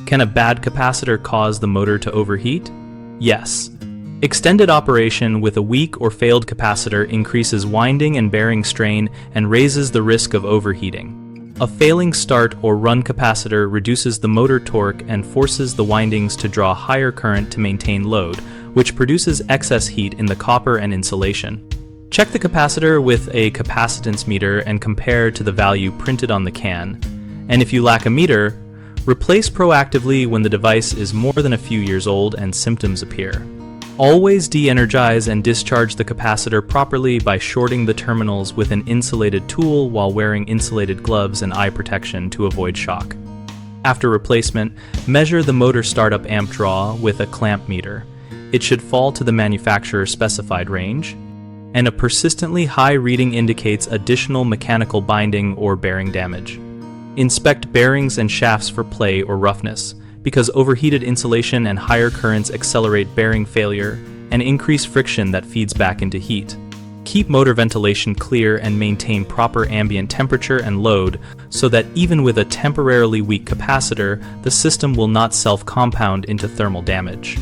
Can a bad capacitor cause the motor to overheat? Yes. Extended operation with a weak or failed capacitor increases winding and bearing strain and raises the risk of overheating. A failing start or run capacitor reduces the motor torque and forces the windings to draw higher current to maintain load, which produces excess heat in the copper and insulation. Check the capacitor with a capacitance meter and compare to the value printed on the can. And if you lack a meter, replace proactively when the device is more than a few years old and symptoms appear. Always de-energize and discharge the capacitor properly by shorting the terminals with an insulated tool while wearing insulated gloves and eye protection to avoid shock. After replacement, measure the motor startup amp draw with a clamp meter. It should fall to the manufacturer's specified range, and a persistently high reading indicates additional mechanical binding or bearing damage. Inspect bearings and shafts for play or roughness, because overheated insulation and higher currents accelerate bearing failure and increase friction that feeds back into heat. Keep motor ventilation clear and maintain proper ambient temperature and load so that even with a temporarily weak capacitor, the system will not self-compound into thermal damage.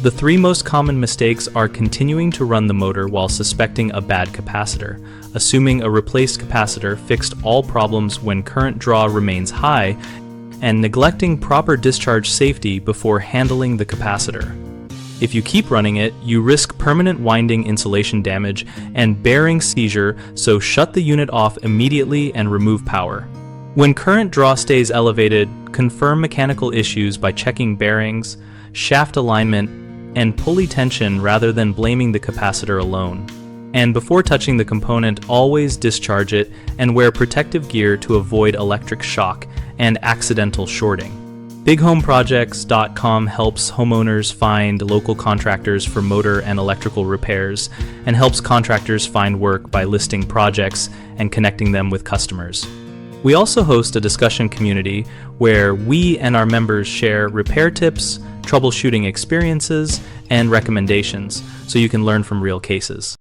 The three most common mistakes are continuing to run the motor while suspecting a bad capacitor, assuming a replaced capacitor fixed all problems when current draw remains high, and neglecting proper discharge safety before handling the capacitor. If you keep running it, you risk permanent winding insulation damage and bearing seizure, so shut the unit off immediately and remove power. When current draw stays elevated, confirm mechanical issues by checking bearings, shaft alignment, and pulley tension rather than blaming the capacitor alone. And before touching the component, always discharge it and wear protective gear to avoid electric shock and accidental shorting. BigHomeProjects.com helps homeowners find local contractors for motor and electrical repairs and helps contractors find work by listing projects and connecting them with customers. We also host a discussion community where we and our members share repair tips, troubleshooting experiences, and recommendations so you can learn from real cases.